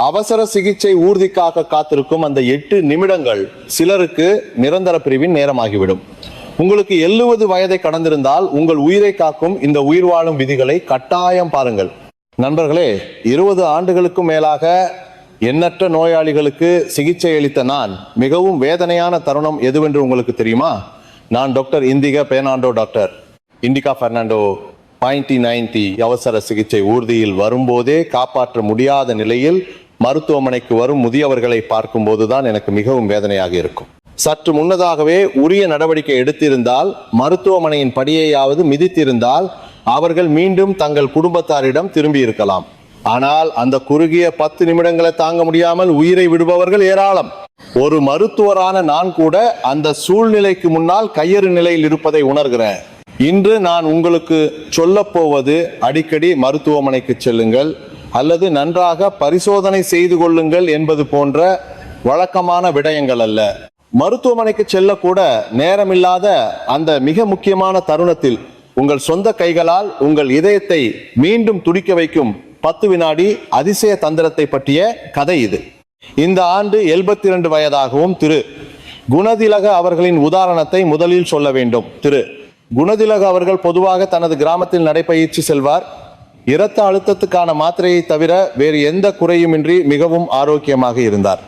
அவசர சிகிச்சை ஊர்திக்காக காத்திருக்கும் அந்த 8 நிமிடங்கள் சிலருக்கு நிரந்தர பிரிவின் நேரமாகிவிடும். உங்களுக்கு 70 வயதை கடந்திருந்தால் உங்கள் உயிரை காக்கும் இந்த உயிர் வாழும் விதிகளை கட்டாயம் பாருங்கள். நண்பர்களே, 20 ஆண்டுகளுக்கும் மேலாக எண்ணற்ற நோயாளிகளுக்கு சிகிச்சை அளித்த நான் மிகவும் வேதனையான தருணம் எதுவென்று உங்களுக்கு தெரியுமா? நான் டாக்டர் இந்திகா பெர்னாண்டோ, டாக்டர் இண்டிகா பெர்னாண்டோ 90 அவசர சிகிச்சை ஊர்தியில் வரும்போதே காப்பாற்ற முடியாத நிலையில் மருத்துவமனைக்கு வரும் முதியவர்களை பார்க்கும் போதுதான் எனக்கு மிகவும் வேதனையாக இருக்கும். சற்று முன்னதாகவே உரிய நடவடிக்கை எடுத்திருந்தால், மருத்துவமனையின் படியையாவது மிதித்திருந்தால் அவர்கள் மீண்டும் தங்கள் குடும்பத்தாரிடம் திரும்பி இருக்கலாம். ஆனால் அந்த குறுகிய 10 நிமிடங்களை தாங்க முடியாமல் உயிரை விடுபவர்கள் ஏராளம். ஒரு மருத்துவரான நான் கூட அந்த சூழ்நிலைக்கு முன்னால் கையறு நிலையில் இருப்பதை உணர்கிறேன். இன்று நான் உங்களுக்கு சொல்ல போவது, அடிக்கடி மருத்துவமனைக்கு செல்லுங்கள் அல்லது நன்றாக பரிசோதனை செய்து கொள்ளுங்கள் என்பது போன்ற வழக்கமான விடயங்கள் அல்ல. மருத்துவமனைக்கு செல்லக்கூட நேரமில்லாத அந்த மிக முக்கியமான தருணத்தில் உங்கள் சொந்த கைகளால் உங்கள் இதயத்தை மீண்டும் துடிக்க வைக்கும் 10 வினாடி அதிசய தந்திரத்தை பற்றிய கதை இது. இந்த ஆண்டு 72 வயதாகவும் திரு குணதிலக அவர்களின் உதாரணத்தை முதலில் சொல்ல வேண்டும். திரு குணதிலக அவர்கள் பொதுவாக தனது கிராமத்தில் நடைபயிற்சி செல்வார். இரத்த அழுத்தத்துக்கான மாத்திரையை தவிர வேறு எந்த குறையுமின்றி மிகவும் ஆரோக்கியமாக இருந்தார்.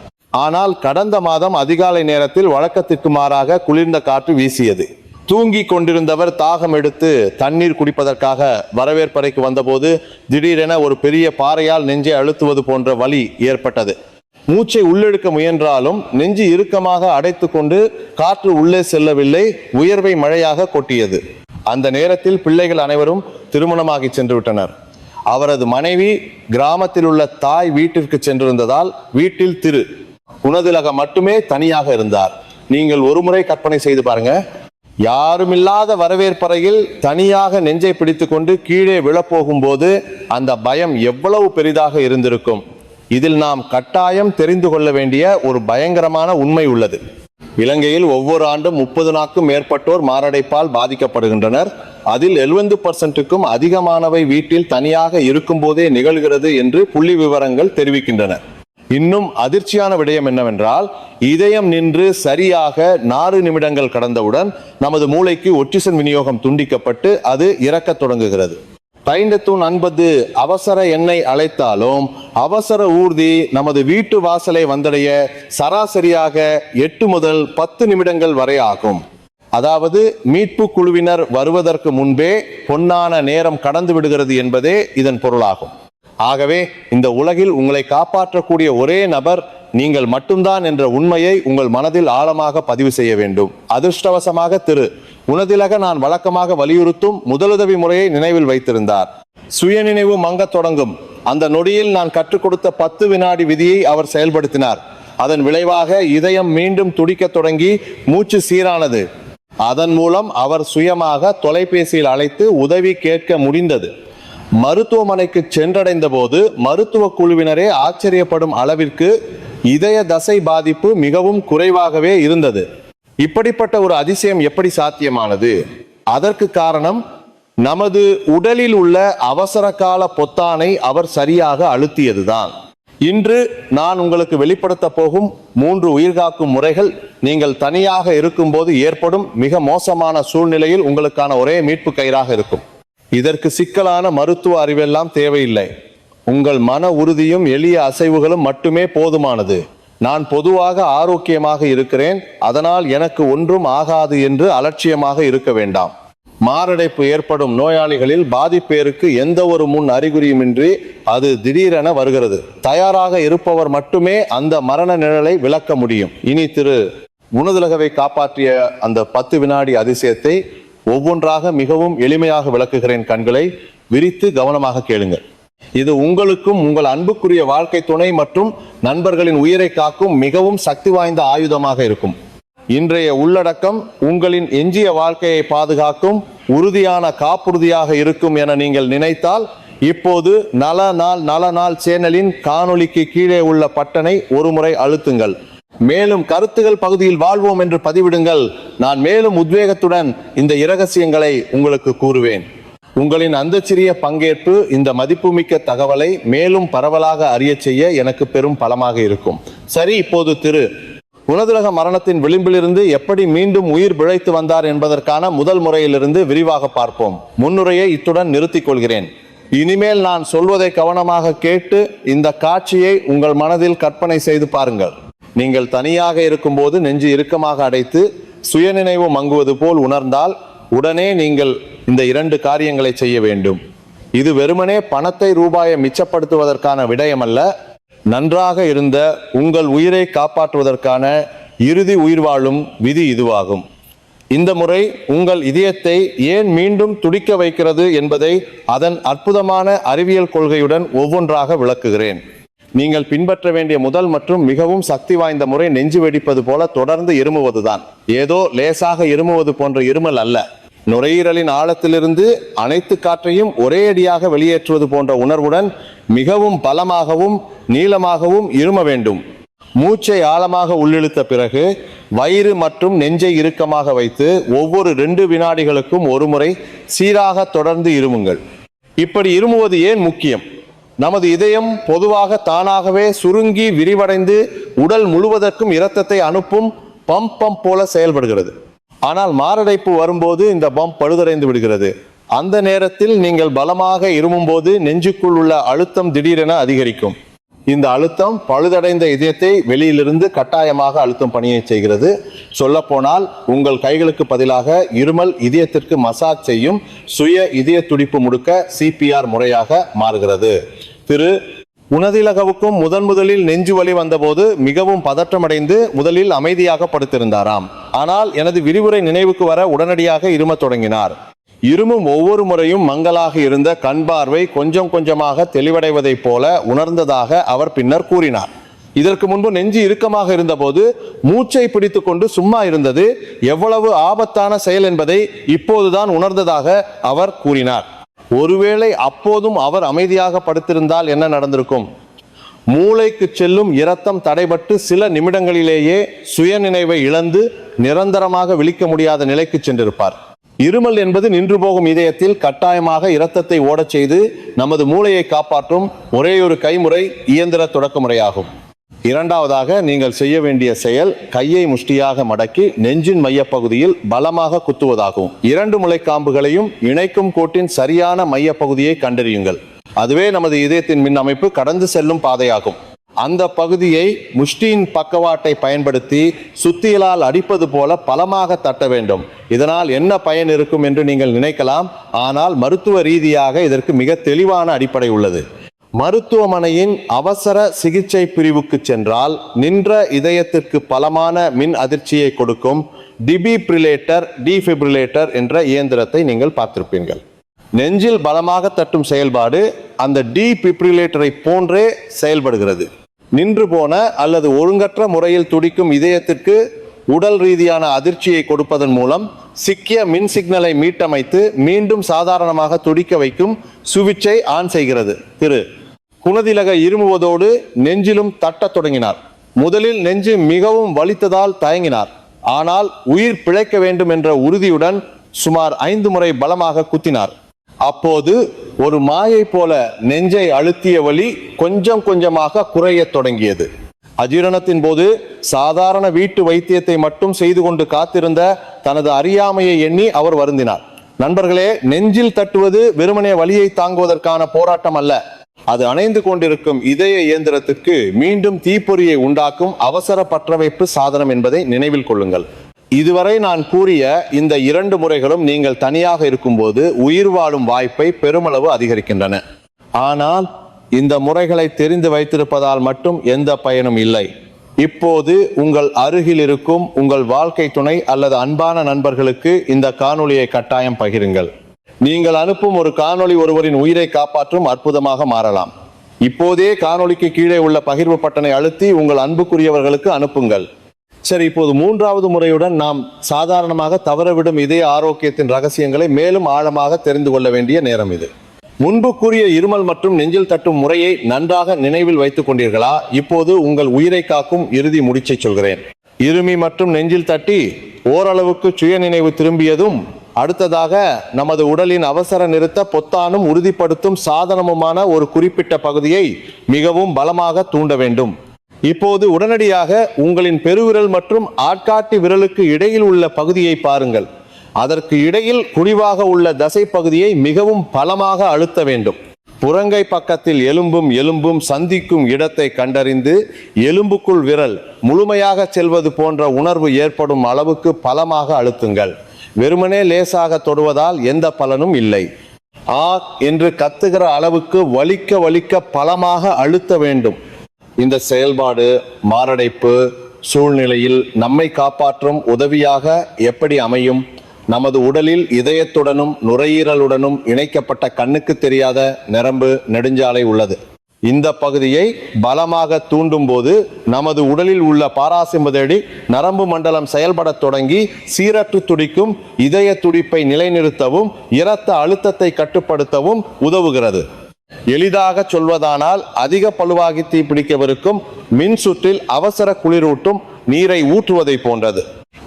ஆனால் கடந்த மாதம் அதிகாலை நேரத்தில் வழக்கத்திற்கு மாறாக குளிர்ந்த காற்று வீசியது. தூங்கி கொண்டிருந்தவர் தாகம் எடுத்து தண்ணீர் குடிப்பதற்காக வரவேற்பறைக்கு வந்தபோது திடீரென ஒரு பெரிய பாறையால் நெஞ்சை அழுத்துவது போன்ற வலி ஏற்பட்டது. மூச்சை உள்ளெடுக்க முயன்றாலும் நெஞ்சு இறுக்கமாக அடைத்து கொண்டு காற்று உள்ளே செல்லவில்லை. உயர்வை மழையாக கொட்டியது. அந்த நேரத்தில் பிள்ளைகள் அனைவரும் திருமணமாகி சென்று விட்டனர். அவரது மனைவி கிராமத்தில் உள்ள தாய் வீட்டிற்கு சென்றிருந்ததால் வீட்டில் திரு குணதிலக மட்டுமே தனியாக இருந்தார். நீங்கள் ஒருமுறை கற்பனை செய்து பாருங்க, யாருமில்லாத வரவேற்பறையில் தனியாக நெஞ்சை பிடித்து கொண்டு கீழே விழப்போகும் போது அந்த பயம் எவ்வளவு பெரிதாக இருந்திருக்கும். இதில் நாம் கட்டாயம் தெரிந்து கொள்ள வேண்டிய ஒரு பயங்கரமான உண்மை உள்ளது. இலங்கையில் ஒவ்வொரு ஆண்டும் 30,000க்கும் மேற்பட்டோர் மாரடைப்பால் பாதிக்கப்படுகின்றனர். அதில் 70%க்கும் அதிகமானவை வீட்டில் தனியாக இருக்கும் போதே நிகழ்கிறது என்று புள்ளி விவரங்கள் தெரிவிக்கின்றன. இன்னும் அதிர்ச்சியான விடயம் என்னவென்றால், இதயம் நின்று சரியாக 4 நிமிடங்கள் கடந்தவுடன் நமது மூளைக்கு ஒட்சிசன் விநியோகம் துண்டிக்கப்பட்டு அது இறக்க தொடங்குகிறது. தைண்டத்தூன் 50 அவசர எண்ணை அழைத்தாலும் அவசர ஊர்தி நமது வீட்டு வாசலை வந்தடைய சராசரியாக 8 முதல் 10 நிமிடங்கள் வரை ஆகும். அதாவது மீட்பு குழுவினர் வருவதற்கு முன்பே பொன்னான நேரம் கடந்து விடுகிறது என்பதே இதன் பொருளாகும். ஆகவே இந்த உலகில் உங்களை காப்பாற்றக்கூடிய ஒரே நபர் நீங்கள் மட்டும்தான் என்ற உண்மையை உங்கள் மனதில் ஆழமாக பதிவு செய்ய வேண்டும். அதிர்ஷ்டவசமாக திரு குணதிலக நான் வழக்கமாக வலியுறுத்தும் முதலுதவி முறையை நினைவில் வைத்திருந்தார். சுயநினைவு மங்க தொடங்கும் அந்த நொடியில் நான் கற்றுக் கொடுத்த 10 வினாடி விதியை அவர் செயல்படுத்தினார். அதன் விளைவாக இதயம் மீண்டும் துடிக்க தொடங்கி மூச்சு சீரானது. அதன் மூலம் அவர் சுயமாக தொலைபேசியில் அழைத்து உதவி கேட்க முடிந்தது. மருத்துவமனைக்கு சென்றடைந்த போது மருத்துவ குழுவினரே ஆச்சரியப்படும் அளவிற்கு இதய தசை பாதிப்பு மிகவும் குறைவாகவே இருந்தது. இப்படிப்பட்ட ஒரு அதிசயம் எப்படி சாத்தியமானது? அதற்கு காரணம் நமது உடலில் உள்ள அவசர கால பொத்தானை அவர் சரியாக அழுத்தியதுதான். இன்று நான் உங்களுக்கு வெளிப்படுத்த போகும் 3 உயிர்காக்கும் முறைகள் நீங்கள் தனியாக இருக்கும் போது ஏற்படும் மிக மோசமான சூழ்நிலையில் உங்களுக்கான ஒரே மீட்பு கயிறாக இருக்கும். இதற்கு சிக்கலான மருத்துவ அறிவெல்லாம் தேவையில்லை. உங்கள் மன உறுதியும் எளிய அசைவுகளும் மட்டுமே போதுமானது. நான் பொதுவாக ஆரோக்கியமாக இருக்கிறேன், அதனால் எனக்கு ஒன்றும் ஆகாது என்று அலட்சியமாக இருக்க வேண்டாம். மாரடைப்பு ஏற்படும் நோயாளிகளில் பாதிப்பேருக்கு எந்த ஒரு முன் அறிகுறியுமின்றி அது திடீரென வருகிறது. தயாராக இருப்பவர் மட்டுமே அந்த மரண நிழலை விளக்க முடியும். இனி திரு குணதிலகவை காப்பாற்றிய அந்த 10 வினாடி அதிசயத்தை ஒவ்வொன்றாக மிகவும் எளிமையாக விளக்குகிறேன். கண்களை விரித்து கவனமாக கேளுங்கள். இது உங்களுக்கும் உங்கள் அன்புக்குரிய வாழ்க்கை துணை மற்றும் நண்பர்களின் உயிரை காக்கும் மிகவும் சக்தி வாய்ந்த ஆயுதமாக இருக்கும். இன்றைய உள்ளடக்கம் உங்களின் எஞ்சிய வாழ்க்கையை பாதுகாக்கும் உறுதியான காப்புறுதியாக இருக்கும் என நீங்கள் நினைத்தால் இப்போது நல நாள் சேனலின் காணொளிக்கு கீழே உள்ள பட்டனை ஒருமுறை அழுத்துங்கள். மேலும் கருத்துகள் பகுதியில் வாழ்வோம் என்று பதிவிடுங்கள். நான் மேலும் உத்வேகத்துடன் இந்த இரகசியங்களை உங்களுக்கு கூறுவேன். உங்களின் அந்த சிறிய பங்கேற்பு இந்த மதிப்புமிக்க தகவலை மேலும் பரவலாக அறிய செய்ய எனக்கு பெரும் பலமாக இருக்கும். சரி, இப்போது திரு உனதுலக மரணத்தின் விளிம்பிலிருந்து எப்படி மீண்டும் உயிர் பிழைத்து வந்தார் என்பதற்கான முதல் முறையிலிருந்து விரிவாக பார்ப்போம். முன்னுரையை இத்துடன் நிறுத்திக் கொள்கிறேன். இனிமேல் நான் சொல்வதை கவனமாக கேட்டு இந்த காட்சியை உங்கள் மனதில் கற்பனை செய்து பாருங்கள். நீங்கள் தனியாக இருக்கும்போது நெஞ்சு இறுக்கமாக அடைத்து சுயநினைவு மங்குவது போல் உணர்ந்தால் உடனே நீங்கள் இந்த 2 காரியங்களை செய்ய வேண்டும். இது வெறுமனே பணத்தை ரூபாயை மிச்சப்படுத்துவதற்கான விடயமல்ல, நன்றாக இருந்த உங்கள் உயிரை காப்பாற்றுவதற்கான இறுதி உயிர் வாழும் விதி இதுவாகும். இந்த முறை உங்கள் இதயத்தை ஏன் மீண்டும் துடிக்க வைக்கிறது என்பதை அதன் அற்புதமான அறிவியல் கொள்கையுடன் ஒவ்வொன்றாக விளக்குகிறேன். நீங்கள் பின்பற்ற வேண்டிய முதல் மற்றும் மிகவும் சக்தி வாய்ந்த முறை நெஞ்சு வெடிப்பது போல தொடர்ந்து இருமுவதுதான். ஏதோ லேசாக இருமுவது போன்ற இருமல் அல்ல. நுரையீரலின் ஆழத்திலிருந்து அனைத்து காற்றையும் ஒரே அடியாக வெளியேற்றுவது போன்ற உணர்வுடன் மிகவும் பலமாகவும் நீளமாகவும் இரும வேண்டும். மூச்சை ஆழமாக உள்ளிழுத்த பிறகு வயிறு மற்றும் நெஞ்சை இறுக்கமாக வைத்து ஒவ்வொரு 2 வினாடிகளுக்கும் ஒரு முறை சீராக தொடர்ந்து இருமுங்கள். இப்படி இருமுவது ஏன் முக்கியம்? நமது இதயம் பொதுவாக தானாகவே சுருங்கி விரிவடைந்து உடல் முழுவதற்கும் இரத்தத்தை அனுப்பும் பம்ப் போல செயல்படுகிறது. ஆனால் மாரடைப்பு வரும்போது இந்த பம்ப் பழுதடைந்து விடுகிறது. அந்த நேரத்தில் நீங்கள் பலமாக இருமும் போது நெஞ்சுக்குள் உள்ள அழுத்தம் திடீரென அதிகரிக்கும். இந்த அழுத்தம் பழுதடைந்த இதயத்தை வெளியிலிருந்து கட்டாயமாக அழுத்தம் பணியை செய்கிறது. சொல்லப்போனால் உங்கள் கைகளுக்கு பதிலாக இருமல் இதயத்திற்கு மசாஜ் செய்யும் சுய இதய துடிப்பு முடுக்க CPR முறையாக மாறுகிறது. திரு உனதிலகவுக்கும் முதலில் நெஞ்சு வலி வந்தபோது மிகவும் பதற்றமடைந்து முதலில் அமைதியாக படுத்திருந்தாராம். ஆனால் எனது விரிவுரை நினைவுக்கு வர உடனடியாக இருமத் தொடங்கினார். இருமும் ஒவ்வொரு முறையும் மங்கலாக இருந்த கண் பார்வை கொஞ்சம் கொஞ்சமாக தெளிவடைவதைப் போல உணர்ந்ததாக அவர் பின்னர் கூறினார். இதற்கு முன்பு நெஞ்சு இறுக்கமாக இருந்தபோது மூச்சை பிடித்து கொண்டு சும்மா இருந்தது எவ்வளவு ஆபத்தான செயல் என்பதை இப்போதுதான் உணர்ந்ததாக அவர் கூறினார். ஒருவேளை அப்போதும் அவர் அமைதியாக படுத்திருந்தால் என்ன நடந்திருக்கும்? மூளைக்கு செல்லும் இரத்தம் தடைபட்டு சில நிமிடங்களிலேயே சுயநினைவை இழந்து நிரந்தரமாக விழிக்க முடியாத நிலைக்கு சென்றிருப்பார். இருமல் என்பது நின்று போகும் இதயத்தில் கட்டாயமாக இரத்தத்தை ஓடச் செய்து நமது மூளையை காப்பாற்றும் ஒரே ஒரு கைமுறை இயந்திர தொடக்க முறையாகும். இரண்டாவதாக நீங்கள் செய்ய வேண்டிய செயல் கையை முஷ்டியாக மடக்கி நெஞ்சின் மையப்பகுதியில் பலமாக குத்துவதாகும். 2 முளைக்காம்புகளையும் இணைக்கும் கோட்டின் சரியான மையப்பகுதியை கண்டறியுங்கள். அதுவே நமது இதயத்தின் மின் அமைப்பு கடந்து செல்லும் பாதையாகும். அந்த பகுதியை முஷ்டியின் பக்கவாட்டை பயன்படுத்தி சுத்தியலால் அடிப்பது போல பலமாக தட்ட வேண்டும். இதனால் என்ன பயன் இருக்கும் என்று நீங்கள் நினைக்கலாம். ஆனால் மருத்துவ ரீதியாக இதற்கு மிக தெளிவான அடிப்படை உள்ளது. மருத்துவமனையின் அவசர சிகிச்சை பிரிவுக்கு சென்றால் நின்ற இதயத்திற்கு பலமான மின் அதிர்ச்சியை கொடுக்கும் டிஃபிபிரிலேட்டர் என்ற இயந்திரத்தை நீங்கள் பார்த்திருப்பீர்கள். நெஞ்சில் பலமாக தட்டும் செயல்பாடு அந்த டிஃபிபிரிலேட்டரை போன்றே செயல்படுகிறது. நின்று போன அல்லது ஒழுங்கற்ற முறையில் துடிக்கும் இதயத்திற்கு உடல் ரீதியான அதிர்ச்சியை கொடுப்பதன் மூலம் சிக்கிய மின் சிக்னலை மீட்டமைத்து மீண்டும் சாதாரணமாக துடிக்க வைக்கும் சுவிட்சை ஆன் செய்கிறது. திரு குணதிலக இருமுவதோடு நெஞ்சிலும் தட்டத் தொடங்கினார். முதலில் நெஞ்சு மிகவும் வலித்ததால் தயங்கினார். ஆனால் உயிர் பிழைக்க வேண்டும் என்ற உறுதியுடன் சுமார் 5 முறை பலமாக குத்தினார். அப்போது ஒரு மாயை போல நெஞ்சை அழுத்திய வலி கொஞ்சம் கொஞ்சமாக குறையத் தொடங்கியது. அஜீரணத்தின் போது சாதாரண வீட்டு வைத்தியத்தை மட்டும் செய்து கொண்டு காத்திருந்த தனது அறியாமையை எண்ணி அவர் வருந்தினார். நண்பர்களே, நெஞ்சில் தட்டுவது வெறுமனே வலியை தாங்குவதற்கான போராட்டம் அல்ல. அது அணைந்து கொண்டிருக்கும் இதய இயந்திரத்துக்கு மீண்டும் தீப்பொறியை உண்டாக்கும் அவசர பற்றவைப்பு சாதனம் என்பதை நினைவில் கொள்ளுங்கள். இதுவரை நான் கூறிய இந்த 2 முறைகளும் நீங்கள் தனியாக இருக்கும்போது உயிர் வாழும் வாய்ப்பை பெருமளவு அதிகரிக்கின்றன. ஆனால் இந்த முறைகளை தெரிந்து வைத்திருப்பதால் மட்டும் எந்த பயனும் இல்லை. இப்போது உங்கள் அருகில் இருக்கும் உங்கள் வாழ்க்கை துணை அல்லது அன்பான நண்பர்களுக்கு இந்த காணொளியை கட்டாயம் பகிருங்கள். நீங்கள் அனுப்பும் ஒரு காணொளி ஒருவரின் உயிரை காப்பாற்றும் அற்புதமாக மாறலாம். இப்போதே காணொளிக்கு கீழே உள்ள பகிர்வு பட்டனை அழுத்தி உங்கள் அன்புக்குரியவர்களுக்கு அனுப்புங்கள். சரி, இப்போது 3வது முறையுடன் நாம் சாதாரணமாக தவறவிடும் இதய ஆரோக்கியத்தின் ரகசியங்களை மேலும் ஆழமாக தெரிந்து கொள்ள வேண்டிய நேரம் இது. முன்பு கூறிய இருமல் மற்றும் நெஞ்சில் தட்டும் முறையை நன்றாக நினைவில் வைத்துக் கொண்டீர்களா? இப்போது உங்கள் உயிரை காக்கும் இறுதி முடிச்சை சொல்கிறேன். இருமி மற்றும் நெஞ்சில் தட்டி ஓரளவுக்கு சுய நினைவு திரும்பியதும் அடுத்ததாக நமது உடலின் அவசர நிறுத்த பொத்தானும் உறுதிப்படுத்தும் சாதனமுமான ஒரு குறிப்பிட்ட பகுதியை மிகவும் பலமாக தூண்ட வேண்டும். இப்போது உடனடியாக உங்களின் பெருவிரல் மற்றும் ஆட்காட்டி விரலுக்கு இடையில் உள்ள பகுதியை பாருங்கள். அதற்கு இடையில் குழிவாக உள்ள தசை பகுதியை மிகவும் பலமாக அழுத்த வேண்டும். புறங்கை பக்கத்தில் எலும்பும் சந்திக்கும் இடத்தை கண்டறிந்து எலும்புக்குள் விரல் முழுமையாக செல்வது போன்ற உணர்வு ஏற்படும் அளவுக்கு பலமாக அழுத்துங்கள். வெறுமனே லேசாக தொடுவதால் எந்த பலனும் இல்லை. என்று கத்துகிற அளவுக்கு வலிக்க பலமாக அழுத்த வேண்டும். இந்த செயல்பாடு மாரடைப்பு சூழ்நிலையில் நம்மை காப்பாற்றும் உதவியாக எப்படி அமையும்? நமது உடலில் இதயத்துடனும் நுரையீரலுடனும் இணைக்கப்பட்ட கண்ணுக்கு தெரியாத நரம்பு நெடுஞ்சாலை உள்ளது. இந்த பகுதியை பலமாக தூண்டும் போது நமது உடலில் உள்ள பாராசிம்பதடி நரம்பு மண்டலம் செயல்பட தொடங்கி சீரற்று துடிக்கும் இதய துடிப்பை நிலைநிறுத்தவும் இரத்த அழுத்தத்தை கட்டுப்படுத்தவும் உதவுகிறது. எளிதாக சொல்வதானால் அதிக பழுவாகி தீப்பிடிக்கவிருக்கும் மின் சுற்றில் அவசர குளிரூட்டும் நீரை ஊற்றுவதை போன்றது.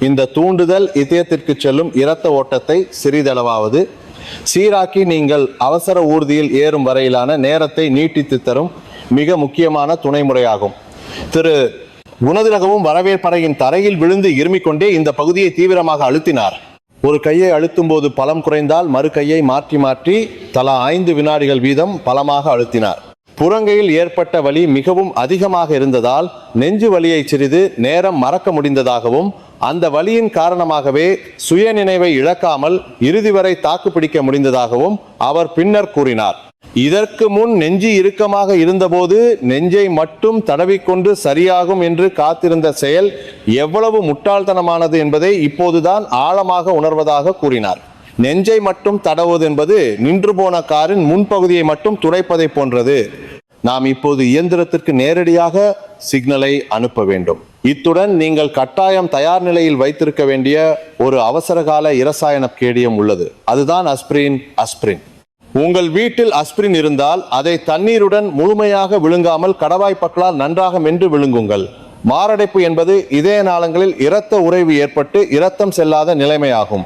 இந்த தூண்டுதல் இதயத்திற்கு செல்லும் இரத்த ஓட்டத்தை சிறிதளவாவது சீராக்கி நீங்கள் அவசர ஊர்தியில் ஏறும் வரையிலான நேரத்தை நீட்டித்து தரும் மிக முக்கியமான துணை முறையாகும். திரு குணதிலகவும் வரவேற்பறையின் தரையில் விழுந்து இருமிக் கொண்டே இந்த பகுதியை தீவிரமாக அழுத்தினார். ஒரு கையை அழுத்தும் போது பலம் குறைந்தால் மறு கையை மாற்றி தலா 5 வினாடிகள் வீதம் பலமாக அழுத்தினார். புறங்கையில் ஏற்பட்ட வலி மிகவும் அதிகமாக இருந்ததால் நெஞ்சு வலியை சிறிது நேரம் மறக்க முடிந்ததாகவும் அந்த வலியின் காரணமாகவே சுய நினைவை இழக்காமல் இறுதி வரை தாக்கு பிடிக்க முடிந்ததாகவும் அவர் பின்னர் கூறினார். இதற்கு முன் நெஞ்சு இறுக்கமாக இருந்தபோது நெஞ்சை மட்டும் தடவிக்கொண்டு சரியாகும் என்று காத்திருந்த செயல் எவ்வளவு முட்டாள்தனமானது என்பதை இப்போதுதான் ஆழமாக உணர்வதாக கூறினார். நெஞ்சை மட்டும் தடவுவது என்பது நின்று போன காரின் முன்பகுதியை மட்டும் துடைப்பதை போன்றது. நாம் இப்போது இயந்திரத்திற்கு நேரடியாக சிக்னலை அனுப்ப வேண்டும். இத்துடன் நீங்கள் கட்டாயம் தயார் நிலையில் வைத்திருக்க வேண்டிய ஒரு அவசரகால இரசாயன கேடியம் உள்ளது. அதுதான் அஸ்பிரின். உங்கள் வீட்டில் அஸ்பிரின் இருந்தால் அதை தண்ணீருடன் முழுமையாக விழுங்காமல் கடவாய்ப்பற்களால் நன்றாக மென்று விழுங்குங்கள். மாரடைப்பு என்பது இதய நாளங்களில் இரத்த உறைவு ஏற்பட்டு இரத்தம் செல்லாத நிலைமையாகும்.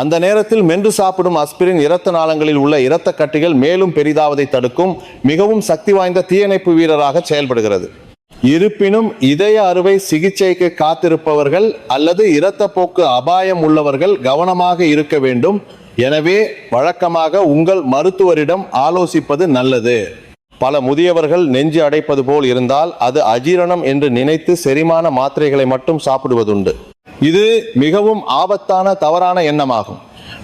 அந்த நேரத்தில் மென்று சாப்பிடும் அஸ்பிரின் இரத்த நாளங்களில் உள்ள இரத்த கட்டிகள் மேலும் பெரிதாவதை தடுக்கும் மிகவும் சக்தி வாய்ந்த தீயணைப்பு வீரராக செயல்படுகிறது. இருப்பினும் இதய அறுவை சிகிச்சைக்கு காத்திருப்பவர்கள் அல்லது இரத்தப்போக்கு அபாயம் உள்ளவர்கள் கவனமாக இருக்க வேண்டும். எனவே வழக்கமாக உங்கள் மருத்துவரிடம் ஆலோசிப்பது நல்லது. பல முதியவர்கள் நெஞ்சு அடைப்பது போல் இருந்தால் அது அஜீரணம் என்று நினைத்து செரிமான மாத்திரைகளை மட்டும் சாப்பிடுவதுண்டு. இது மிகவும் ஆபத்தான தவறான எண்ணமாகும்.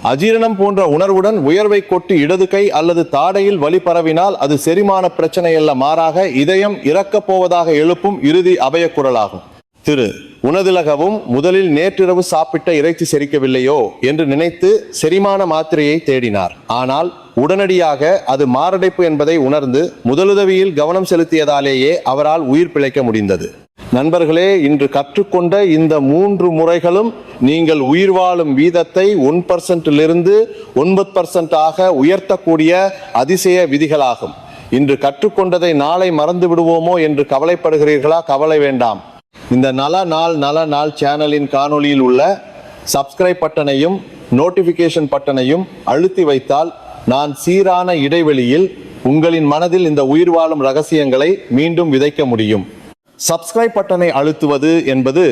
அஜீரணம் போன்ற உணர்வுடன் உயர்வை கொட்டி இடது கை அல்லது தாடையில் வலி பரவினால் அது செரிமான பிரச்சனை அல்ல, மாறாக இதயம் இறக்கப் போவதாக எழுப்பும் இறுதி அபய குரலாகும். திரு உணதிலகவும் முதலில் நேற்றிரவு சாப்பிட்ட இறைச்சி செரிக்கவில்லையோ என்று நினைத்து செரிமான மாத்திரையை தேடினார். ஆனால் உடனடியாக அது மாரடைப்பு என்பதை உணர்ந்து முதலுதவியில் கவனம் செலுத்தியதாலேயே அவரால் உயிர் பிழைக்க முடிந்தது. நண்பர்களே, இன்று கற்றுக்கொண்ட இந்த 3 முறைகளும் நீங்கள் உயிர் வாழும் வீதத்தை 1%லிருந்து 9% உயர்த்தக்கூடிய அதிசய விதிகளாகும். இன்று கற்றுக்கொண்டதை நாளை மறந்து விடுவோமோ என்று கவலைப்படுகிறீர்களா? கவலை வேண்டாம். இந்த நல நாள் சேனலின் காணொளியில் உள்ள சப்ஸ்கிரைப் பட்டனையும் நோட்டிபிகேஷன் பட்டனையும் அழுத்தி வைத்தால் நான் சீரான இடைவெளியில் உங்களின் மனதில் இந்த உயிர் வாழும் ரகசியங்களை மீண்டும் விதைக்க முடியும். சப்ஸ்கிரைப் பட்டனை அழுத்துவது என்பது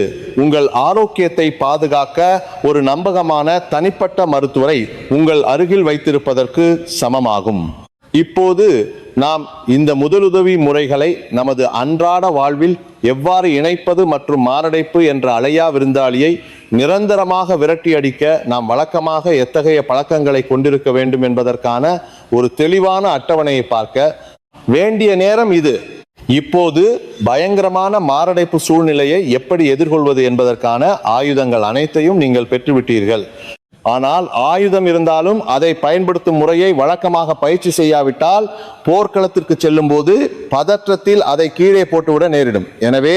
உங்கள் ஆரோக்கியத்தை பாதுகாக்க ஒரு நம்பகமான தனிப்பட்ட மருத்துவரை உங்கள் அருகில் வைத்திருப்பதற்கு சமமாகும். இப்போது நாம் இந்த முதலுதவி முறைகளை நமது அன்றாட வாழ்வில் எவ்வாறு இணைப்பது மற்றும் மாரடைப்பு என்ற அலையா விருந்தாளியை நிரந்தரமாக விரட்டி அடிக்க நாம் வழக்கமாக எத்தகைய பழக்கங்களை கொண்டிருக்க வேண்டும் என்பதற்கான ஒரு தெளிவான அட்டவணையை பார்க்க வேண்டிய நேரம் இது. இப்போது பயங்கரமான மாரடைப்பு சூழ்நிலையை எப்படி எதிர்கொள்வது என்பதற்கான ஆயுதங்கள் அனைத்தையும் நீங்கள் பெற்றுவிட்டீர்கள். ஆனால் ஆயுதம் இருந்தாலும் அதை பயன்படுத்தும் முறையை வழக்கமாக பயிற்சி செய்யாவிட்டால் போர்க்களத்திற்கு செல்லும் போது பதற்றத்தில் அதை கீழே போட்டுவிட நேரிடும். எனவே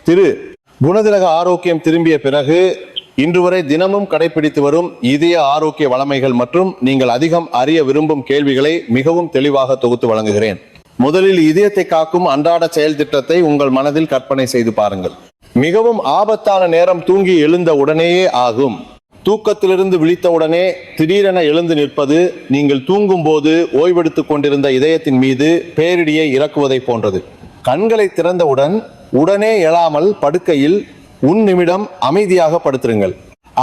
திரு குணதிலக ஆரோக்கியம் திரும்பிய பிறகு இன்று வரை தினமும் கடைபிடித்து வரும் இதய ஆரோக்கிய வளமைகள் மற்றும் நீங்கள் அதிகம் அறிய விரும்பும் கேள்விகளை மிகவும் தெளிவாக தொகுத்து வழங்குகிறேன். முதலில் இதயத்தை காக்கும் அன்றாட செயல் திட்டத்தை உங்கள் மனதில் கற்பனை செய்து பாருங்கள். மிகவும் ஆபத்தான நேரம் தூங்கி எழுந்த உடனேயே ஆகும். தூக்கத்திலிருந்து விழித்தவுடனே திடீரென எழுந்து நிற்பது நீங்கள் தூங்கும் போது ஓய்வெடுத்துக் கொண்டிருந்த இதயத்தின் மீது பேரிடியை இறக்குவதை போன்றது. கண்களை திறந்தவுடன் உடனே எழாமல் படுக்கையில் நிமிடம் அமைதியாக படுத்திருங்கள்.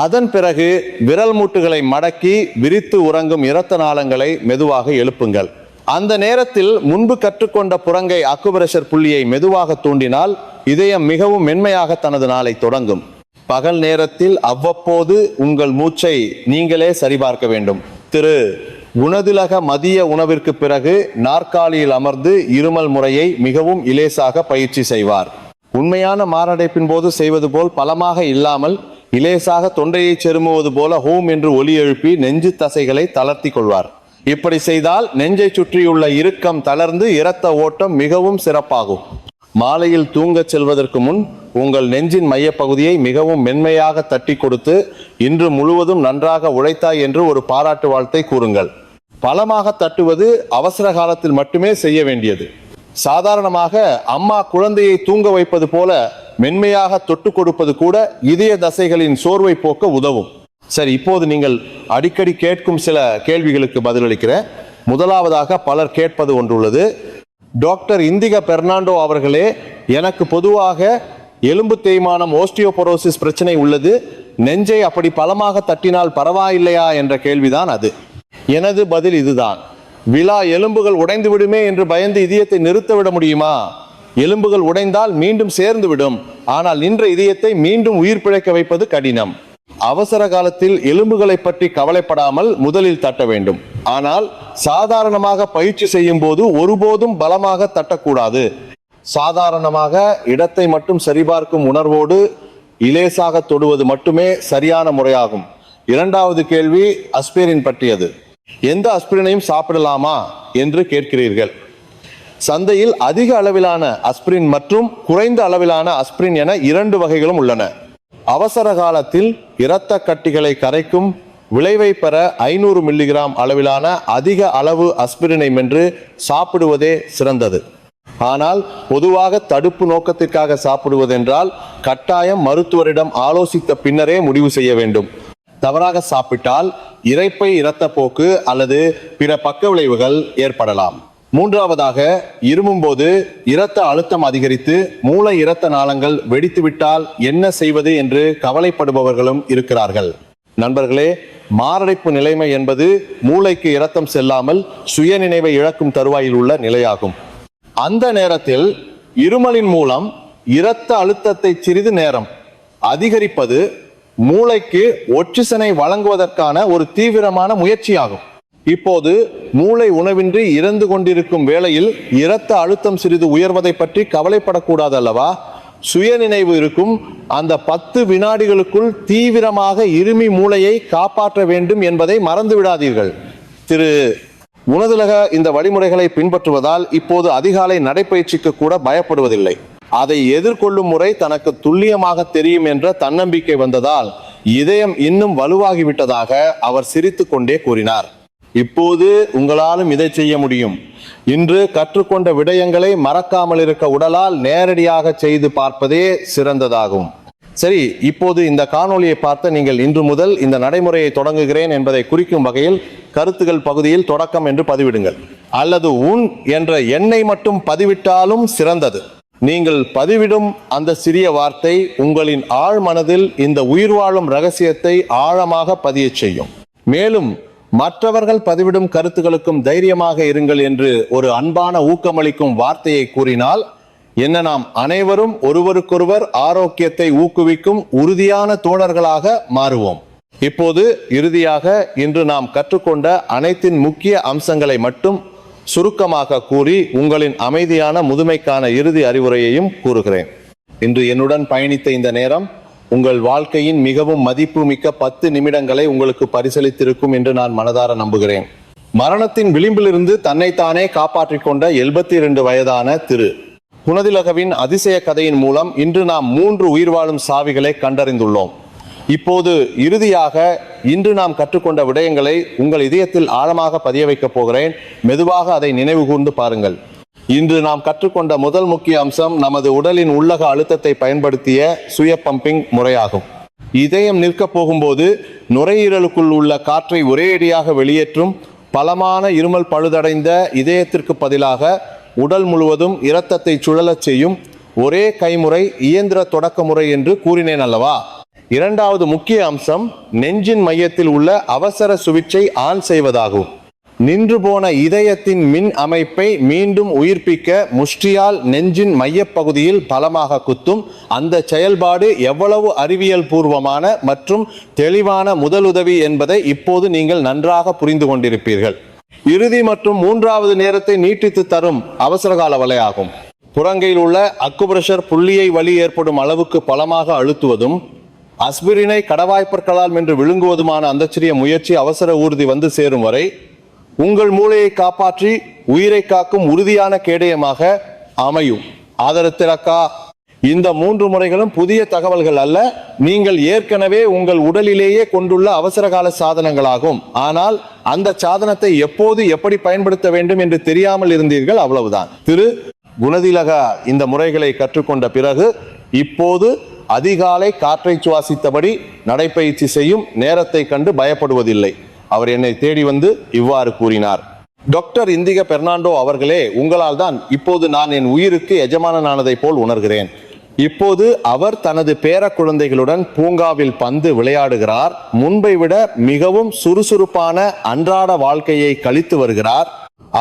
அதன் பிறகு விரல் மூட்டுகளை மடக்கி விரித்து உறங்கும் இரத்த நாளங்களை மெதுவாக எழுப்புங்கள். அந்த நேரத்தில் முன்பு கற்றுக்கொண்ட புறங்கை அக்குபரேஷர் புள்ளியை மெதுவாக தூண்டினால் இதயம் மிகவும் மென்மையாக தனது நாளை தொடங்கும். பகல் நேரத்தில் அவ்வப்போது உங்கள் மூச்சை நீங்களே சரிபார்க்க வேண்டும். திரு குணதிலக மதிய உணவிற்கு பிறகு நாற்காலியில் அமர்ந்து இருமல் முறையை மிகவும் இலேசாக பயிற்சி செய்வார். உண்மையான மாரடைப்பின் போது செய்வது போல் பலமாக இல்லாமல் இலேசாக தொண்டையை செருமுவது போல ஹோம் என்று ஒலி எழுப்பி நெஞ்சு தசைகளை தளர்த்தி கொள்வார். இப்படி செய்தால் நெஞ்சை சுற்றியுள்ள இறுக்கம் தளர்ந்து இரத்த ஓட்டம் மிகவும் சிறப்பாகும். மாலையில் தூங்கச் செல்வதற்கு முன் உங்கள் நெஞ்சின் மையப்பகுதியை மிகவும் மென்மையாக தட்டி கொடுத்து இன்று முழுவதும் நன்றாக உழைத்தாய் என்று ஒரு பாராட்டு வாழ்த்தை கூறுங்கள். பலமாக தட்டுவது அவசர காலத்தில் மட்டுமே செய்ய வேண்டியது. சாதாரணமாக அம்மா குழந்தையை தூங்க வைப்பது போல மென்மையாக தொட்டு கொடுப்பது கூட இதய தசைகளின் சோர்வை போக்க உதவும். சரி, இப்போது நீங்கள் அடிக்கடி கேட்கும் சில கேள்விகளுக்கு பதிலளிக்கிறேன். முதலாவதாக பலர் கேட்பது ஒன்று உள்ளது. டாக்டர் இந்திகா பெர்னாண்டோ அவர்களே, எனக்கு பொதுவாக எலும்பு தேய்மானம் ஓஸ்டியோபோரோசிஸ் பிரச்சனை உள்ளது. நெஞ்சை அப்படி பலமாக தட்டினால் பரவாயில்லையா என்ற கேள்விதான் அது. எனது பதில் இதுதான். விழா எலும்புகள் உடைந்து விடுமே என்று பயந்து இதயத்தை நிறுத்தவிட முடியுமா? எலும்புகள் உடைந்தால் மீண்டும் சேர்ந்து விடும். ஆனால் நின்ற இதயத்தை மீண்டும் உயிர் பிழைக்க வைப்பது கடினம். அவசர காலத்தில் எலும்புகளை பற்றி கவலைப்படாமல் முதலில் தட்ட வேண்டும். ஆனால் சாதாரணமாக பயிற்சி செய்யும் போது ஒருபோதும் பலமாக தட்டக்கூடாது. சாதாரணமாக இடத்தை மட்டும் சரிபார்க்கும் உணர்வோடு இலேசாக தொடுவது மட்டுமே சரியான முறையாகும். இரண்டாவது கேள்வி அஸ்பிரின் பற்றியது. எந்த அஸ்பிரினையும் சாப்பிடலாமா என்று கேட்கிறீர்கள். சந்தையில் அதிக அளவிலான அஸ்பிரின் மற்றும் குறைந்த அளவிலான அஸ்பிரின் என 2 வகைகளும் உள்ளன. அவசர காலத்தில் இரத்த கட்டிகளை கரைக்கும் விளைவை பெற 500 மில்லிகிராம் அளவிலான அதிக அளவு அஸ்பிரினை மென்று சாப்பிடுவதே சிறந்தது. ஆனால் பொதுவாக தடுப்பு நோக்கத்திற்காக சாப்பிடுவதென்றால் கட்டாயம் மருத்துவரிடம் ஆலோசித்த பின்னரே முடிவு செய்ய வேண்டும். தவறாக சாப்பிட்டால் இரைப்பை இரத்தப்போக்கு அல்லது பிற பக்க விளைவுகள் ஏற்படலாம். மூன்றாவதாக, இருமும் போது இரத்த அழுத்தம் அதிகரித்து மூளை இரத்த நாளங்கள் வெடித்துவிட்டால் என்ன செய்வது என்று கவலைப்படுபவர்களும் இருக்கிறார்கள். நண்பர்களே, மாரடைப்பு நிலைமை என்பது மூளைக்கு இரத்தம் செல்லாமல் சுயநினைவை இழக்கும் தருவாயில் உள்ள நிலையாகும். அந்த நேரத்தில் இருமலின் மூலம் இரத்த அழுத்தத்தை சிறிது நேரம் அதிகரிப்பது மூளைக்கு ஒட்சிசனை வழங்குவதற்கான ஒரு தீவிரமான முயற்சியாகும். இப்போது மூளை உணவின்றி இறந்து கொண்டிருக்கும் வேளையில் இரத்த அழுத்தம் சிறிது உயர்வதை பற்றி கவலைப்படக்கூடாது அல்லவா? சுயநினைவு இருக்கும் அந்த 10 வினாடிகளுக்குள் தீவிரமாக இருமி மூளையை காப்பாற்ற வேண்டும் என்பதை மறந்து விடாதீர்கள். திரு குணதிலக இந்த வழிமுறைகளை பின்பற்றுவதால் இப்போது அதிகாலை நடைப்பயிற்சிக்கு கூட பயப்படுவதில்லை. அதை எதிர்கொள்ளும் முறை தனக்கு துல்லியமாக தெரியும் என்ற தன்னம்பிக்கை வந்ததால் இதயம் இன்னும் வலுவாகிவிட்டதாக அவர் சிரித்து கொண்டே கூறினார். இப்போது உங்களாலும் இதை செய்ய முடியும். இன்று கற்றுக்கொண்ட விடயங்களை மறக்காமல் இருக்க உடலால் நேரடியாக செய்து பார்ப்பதே சிறந்ததாகும். சரி, இப்போது இந்த காணொளியை பார்த்த நீங்கள் இன்று முதல் இந்த நடைமுறையை தொடங்குகிறேன் என்பதை குறிக்கும் வகையில் கருத்துகள் பகுதியில் தொடக்கம் என்று பதிவிடுங்கள். அல்லது உன் என்ற எண்ணை மட்டும் பதிவிட்டாலும் சிறந்தது. நீங்கள் பதிவிடும் அந்த சிறிய வார்த்தை உங்களின் ஆழ் மனதில் இந்த உயிர் வாழும் ரகசியத்தை ஆழமாக பதிய செய்யும். மேலும் மற்றவர்கள் பதிவிடும் கருத்துக்களுக்கும் தைரியமாக இருங்கள் என்று ஒரு அன்பான ஊக்கமளிக்கும் வார்த்தையை கூறினால் என்ன, நாம் அனைவரும் ஒருவருக்கொருவர் ஆரோக்கியத்தை ஊக்குவிக்கும் உறுதியான தோழர்களாக மாறுவோம். இப்போது இறுதியாக இன்று நாம் கற்றுக்கொண்ட அனைத்தின் முக்கிய அம்சங்களை மட்டும் சுருக்கமாக கூறி உங்களின் அமைதியான முதுமைக்கான இறுதி அறிவுரையையும் கூறுகிறேன். இன்று என்னுடன் பயணித்த இந்த நேரம் உங்கள் வாழ்க்கையின் மிகவும் மதிப்பு மிக்க 10 நிமிடங்களை உங்களுக்கு பரிசளித்திருக்கும் என்று நான் மனதார நம்புகிறேன். மரணத்தின் விளிம்பிலிருந்து தன்னைத்தானே காப்பாற்றிக் கொண்ட 72 வயதான திரு குணதிலகவின் அதிசய கதையின் மூலம் இன்று நாம் 3 உயிர் வாழும் சாவிகளை கண்டறிந்துள்ளோம். இப்போது இறுதியாக இன்று நாம் கற்றுக்கொண்ட விடயங்களை உங்கள் இதயத்தில் ஆழமாக பதிய வைக்கப் போகிறேன். மெதுவாக அதை நினைவு கூர்ந்து பாருங்கள். இன்று நாம் கற்றுக்கொண்ட முதல் முக்கிய அம்சம் நமது உடலின் உள்ளக அழுத்தத்தை பயன்படுத்திய சுய பம்பிங் முறையாகும். இதயம் நிற்க போகும்போது நுரையீரலுக்குள் உள்ள காற்றை ஒரேடியாக வெளியேற்றும் பலமான இருமல் பழுதடைந்த இதயத்திற்கு பதிலாக உடல் முழுவதும் இரத்தத்தை சுழலச் செய்யும் ஒரே கைமுறை இயந்திர தொடக்க முறை என்று கூறினேன் அல்லவா? இரண்டாவது முக்கிய அம்சம் நெஞ்சின் மையத்தில் உள்ள அவசர சுவிட்சை ஆன் செய்வதாகும். நின்று போன இதயத்தின் மின் அமைப்பை மீண்டும் உயிர்ப்பிக்க முஷ்டியால் நெஞ்சின் மையப்பகுதியில் பலமாக குத்தும் அந்த செயல்பாடு எவ்வளவு அறிவியல் பூர்வமான மற்றும் தெளிவான முதலுதவி என்பதை இப்போது நீங்கள் நன்றாக புரிந்து கொண்டிருப்பீர்கள். இறுதி மற்றும் மூன்றாவது நேரத்தை நீட்டித்து தரும் அவசரகால வலையாகும். புறங்கையில் உள்ள அக்குபிரஷர் புள்ளியை வலி ஏற்படும் அளவுக்கு பலமாக அழுத்துவதும் அஸ்பிரினை கடவாய்ப்பற்களால் மென்று விழுங்குவதுமான அந்த சிறிய முயற்சி அவசர ஊர்தி வந்து சேரும் வரை உங்கள் மூளையை காப்பாற்றி உயிரை காக்கும் உறுதியான கேடயமாக அமையும். ஆதரத்திலக்கா, இந்த 3 முறைகளும் புதிய தகவல்கள் அல்ல, நீங்கள் ஏற்கனவே உங்கள் உடலிலேயே கொண்டுள்ள அவசரகால சாதனங்களாகும். ஆனால் அந்த சாதனத்தை எப்போது எப்படி பயன்படுத்த வேண்டும் என்று தெரியாமல் இருந்தீர்கள், அவ்வளவுதான். திரு குணதிலகா இந்த முறைகளை கற்றுக்கொண்ட பிறகு இப்போது அதிகாலை காற்றை சுவாசித்தபடி நடைப்பயிற்சி செய்யும் நேரத்தை கண்டு பயப்படுவதில்லை. அவர் என்னை தேடி வந்து இவ்வாறு கூறினார். டாக்டர் இந்திக பெர்னாண்டோ அவர்களே, உங்களால் தான் இப்போது நான் என் உயிருக்கு எஜமானனானதை போல் உணர்கிறேன். இப்போது அவர் தனது பேர குழந்தைகளுடன் பூங்காவில் பந்து விளையாடுகிறார். முன்பை விட மிகவும் சுறுசுறுப்பான அன்றாட வாழ்க்கையை கழித்து வருகிறார்.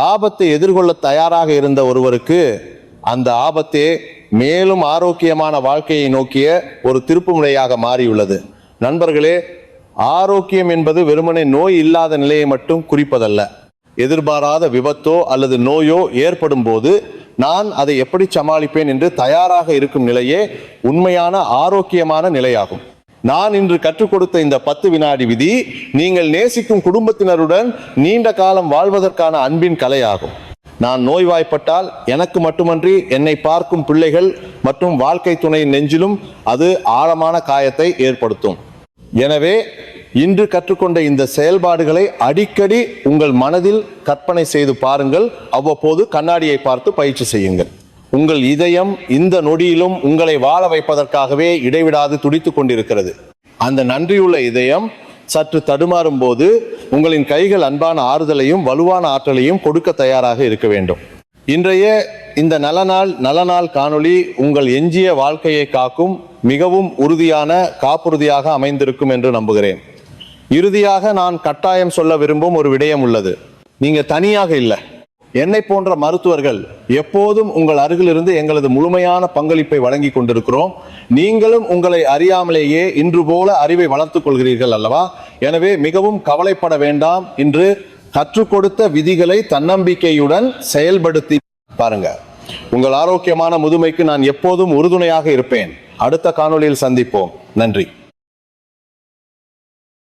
ஆபத்தை எதிர்கொள்ள தயாராக இருந்த ஒருவருக்கு அந்த ஆபத்தே மேலும் ஆரோக்கியமான வாழ்க்கையை நோக்கிய ஒரு திருப்புமுனையாக மாறியுள்ளது. நண்பர்களே, ஆரோக்கியம் என்பது வெறுமனே நோய் இல்லாத நிலையை மட்டும் குறிப்பதல்ல. எதிர்பாராத விபத்தோ அல்லது நோயோ ஏற்படும் போது நான் அதை எப்படி சமாளிப்பேன் என்று தயாராக இருக்கும் நிலையே உண்மையான ஆரோக்கியமான நிலையாகும். நான் இன்று கற்றுக் கொடுத்த இந்த 10 வினாடி விதி நீங்கள் நேசிக்கும் குடும்பத்தினருடன் நீண்ட காலம் வாழ்வதற்கான அன்பின் கலையாகும். நான் நோய்வாய்ப்பட்டால் எனக்கு மட்டுமன்றி என்னை பார்க்கும் பிள்ளைகள் மற்றும் வாழ்க்கை துணை நெஞ்சிலும் அது ஆழமான காயத்தை ஏற்படுத்தும். எனவே இன்று கற்றுக்கொண்ட இந்த செயல்பாடுகளை அடிக்கடி உங்கள் மனதில் கற்பனை செய்து பாருங்கள். அவ்வப்போது கண்ணாடியை பார்த்து பயிற்சி செய்யுங்கள். உங்கள் இதயம் இந்த நொடியிலும் உங்களை வாழ வைப்பதற்காகவே இடைவிடாது துடித்துக் கொண்டிருக்கிறது. அந்த நன்றியுள்ள இதயம் சற்று தடுமாறும் போது உங்களின் கைகள் அன்பான ஆறுதலையும் வலுவான ஆற்றலையும் கொடுக்க தயாராக இருக்க வேண்டும். இன்றைய இந்த நலநாள் காணொளி உங்கள் எஞ்சிய வாழ்க்கையை காக்கும் மிகவும் உறுதியான காப்புறுதியாக அமைந்திருக்கும் என்று நம்புகிறேன். இறுதியாக நான் கட்டாயம் சொல்ல விரும்பும் ஒரு விடயம் உள்ளது. நீங்க தனியாக இல்லை. என்னை போன்ற மருத்துவர்கள் எப்போதும் உங்கள் அருகிலிருந்து எங்களது முழுமையான பங்களிப்பை வழங்கி கொண்டிருக்கிறோம். நீங்களும் உங்களை அறியாமலேயே இன்று போல அறிவை வளர்த்துக் கொள்கிறீர்கள் அல்லவா? எனவே மிகவும் கவலைப்பட வேண்டாம். இன்று கற்றுக் கொடுத்த விதிகளை தன்னம்பிக்கையுடன் செயல்படுத்தி பாருங்க. உங்கள் ஆரோக்கியமான முதுமைக்கு நான் எப்போதும் உறுதுணையாக இருப்பேன். அடுத்த காணொளியில் சந்திப்போம். நன்றி.